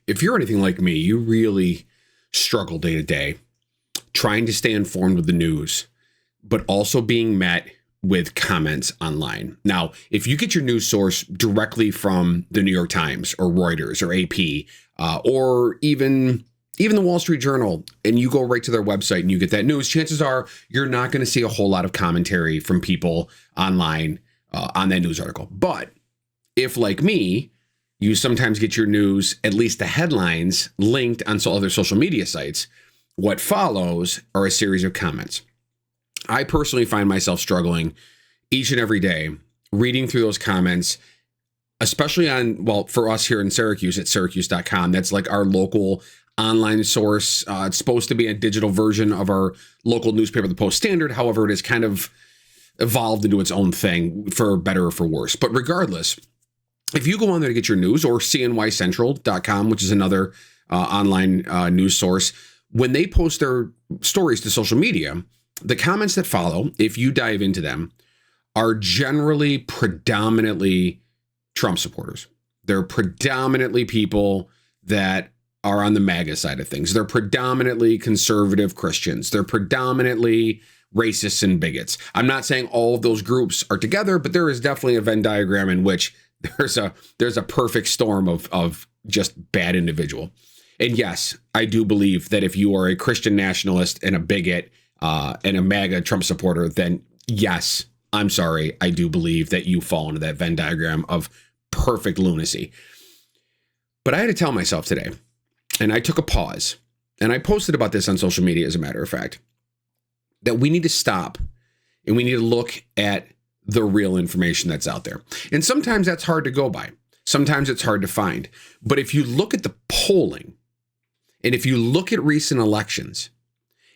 if you're anything like me, you really struggle day to day trying to stay informed with the news, but also being met with comments online. Now, if you get your news source directly from the New York Times or Reuters or AP, or even the Wall Street Journal, and you go right to their website and you get that news, chances are you're not going to see a whole lot of commentary from people online on that news article. But if, like me, you sometimes get your news, at least the headlines, linked on other social media sites, what follows are a series of comments. I personally find myself struggling each and every day reading through those comments, especially on, well, for us here in Syracuse at syracuse.com. That's like our local online source. It's supposed to be a digital version of our local newspaper, the Post Standard. However, it has kind of evolved into its own thing, for better or for worse. But regardless, if you go on there to get your news, or cnycentral.com, which is another online news source, when they post their stories to social media, the comments that follow, if you dive into them, are generally predominantly Trump supporters. They're predominantly people that are on the MAGA side of things. They're predominantly conservative Christians. They're predominantly racists and bigots. I'm not saying all of those groups are together, but there is definitely a Venn diagram in which there's a perfect storm of just bad individual. And yes, I do believe that if you are a Christian nationalist and a bigot and a MAGA Trump supporter, then yes, I'm sorry, I do believe that you fall into that Venn diagram of perfect lunacy. But I had to tell myself today, and I took a pause, and I posted about this on social media, as a matter of fact, that we need to stop and we need to look at the real information that's out there. And sometimes that's hard to go by. Sometimes it's hard to find. But if you look at the polling, and if you look at recent elections,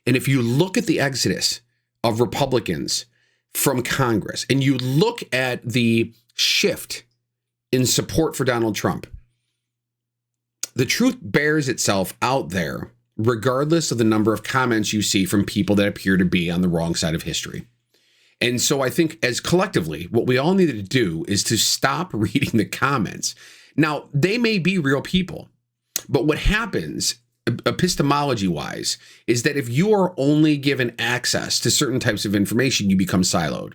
and if you look at the exodus of Republicans from Congress, and you look at the shift in support for Donald Trump, the truth bears itself out there, regardless of the number of comments you see from people that appear to be on the wrong side of history. And so I think, as collectively, what we all needed to do is to stop reading the comments. Now, they may be real people, but what happens epistemology-wise is that if you are only given access to certain types of information, you become siloed.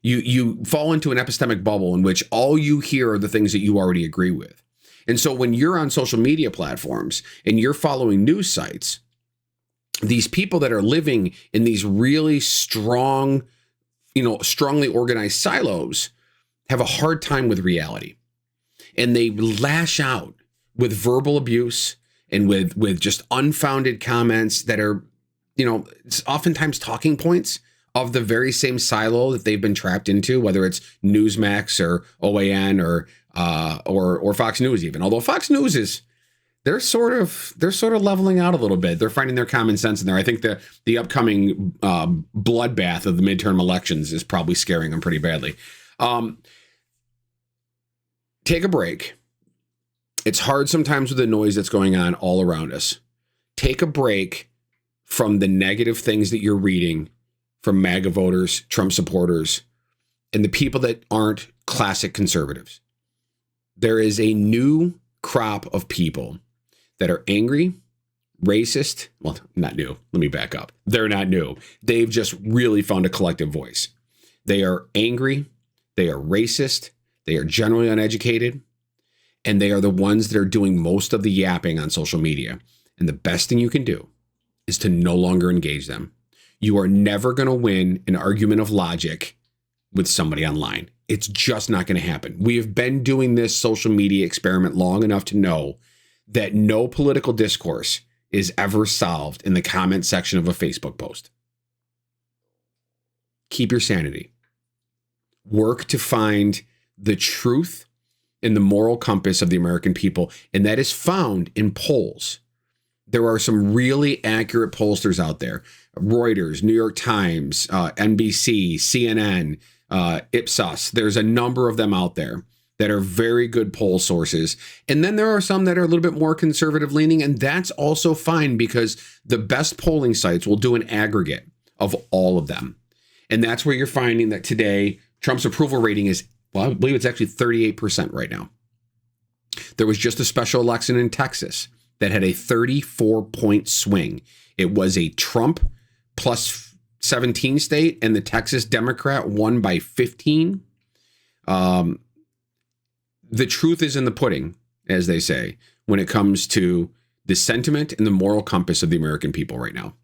You fall into an epistemic bubble in which all you hear are the things that you already agree with. And so when you're on social media platforms and you're following news sites, these people that are living in these really strongly organized silos have a hard time with reality. And they lash out with verbal abuse and with just unfounded comments that are, it's oftentimes talking points of the very same silo that they've been trapped into, whether it's Newsmax or OAN or Fox News even. Although Fox News they're sort of leveling out a little bit. They're finding their common sense in there. I think the upcoming bloodbath of the midterm elections is probably scaring them pretty badly. Take a break. It's hard sometimes with the noise that's going on all around us. Take a break from the negative things that you're reading from MAGA voters, Trump supporters, and the people that aren't classic conservatives. There is a new crop of people that are angry, racist. Well, not new. Let me back up. They're not new. They've just really found a collective voice. They are angry. They are racist. They are generally uneducated. And they are the ones that are doing most of the yapping on social media. And the best thing you can do is to no longer engage them. You are never going to win an argument of logic with somebody online. It's just not going to happen. We have been doing this social media experiment long enough to know that no political discourse is ever solved in the comment section of a Facebook post. Keep your sanity. Work to find the truth and the moral compass of the American people, and that is found in polls. There are some really accurate pollsters out there. Reuters, New York Times, NBC, CNN, Ipsos. There's a number of them out there that are very good poll sources. And then there are some that are a little bit more conservative leaning, and that's also fine because the best polling sites will do an aggregate of all of them. And that's where you're finding that today Trump's approval rating is, well, I believe it's actually 38% right now. There was just a special election in Texas that had a 34-point swing. It was a Trump plus 17 state, and the Texas Democrat won by 15. The truth is in the pudding, as they say, when it comes to the sentiment and the moral compass of the American people right now.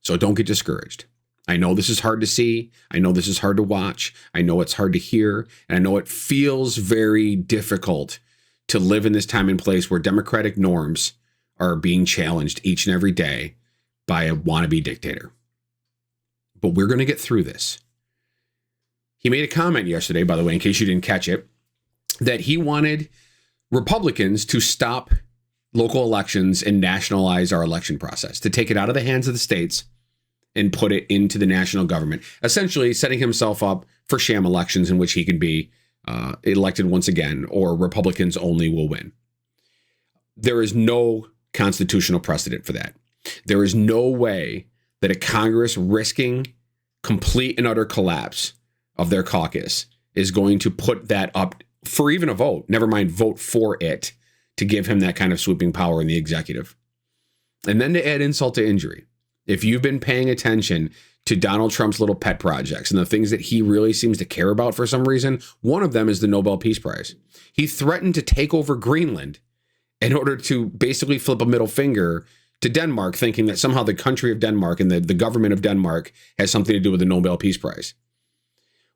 So don't get discouraged. I know this is hard to see. I know this is hard to watch. I know it's hard to hear. And I know it feels very difficult to live in this time and place where democratic norms are being challenged each and every day by a wannabe dictator. But we're going to get through this. He made a comment yesterday, by the way, in case you didn't catch it, that he wanted Republicans to stop local elections and nationalize our election process, to take it out of the hands of the states and put it into the national government, essentially setting himself up for sham elections in which he can be elected once again, or Republicans only will win. There is no constitutional precedent for that. There is no way that a Congress risking complete and utter collapse of their caucus is going to put that up for even a vote, never mind vote for it, to give him that kind of sweeping power in the executive. And then to add insult to injury, if you've been paying attention to Donald Trump's little pet projects and the things that he really seems to care about for some reason, one of them is the Nobel Peace Prize. He threatened to take over Greenland in order to basically flip a middle finger to Denmark, thinking that somehow the country of Denmark and the government of Denmark has something to do with the Nobel Peace Prize.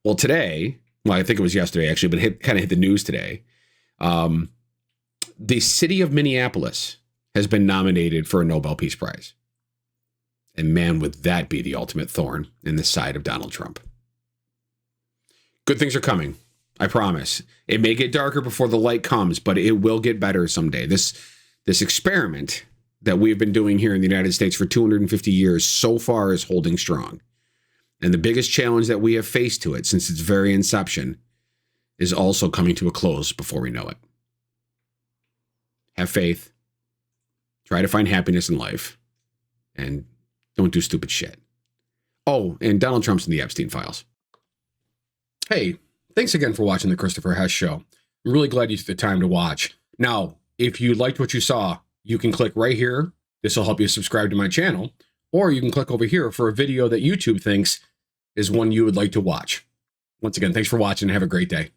Well, today, well, I think it was yesterday actually, but it kind of hit the news today. The city of Minneapolis has been nominated for a Nobel Peace Prize. And man, would that be the ultimate thorn in the side of Donald Trump. Good things are coming. I promise. It may get darker before the light comes, but it will get better someday. This experiment that we've been doing here in the United States for 250 years so far is holding strong. And the biggest challenge that we have faced to it since its very inception is also coming to a close before we know it. Have faith. Try to find happiness in life. And don't do stupid shit. Oh, and Donald Trump's in the Epstein files. Hey, thanks again for watching the Christopher Hess Show. I'm really glad you took the time to watch. Now, if you liked what you saw, you can click right here. This will help you subscribe to my channel. Or you can click over here for a video that YouTube thinks is one you would like to watch. Once again, thanks for watching and have a great day.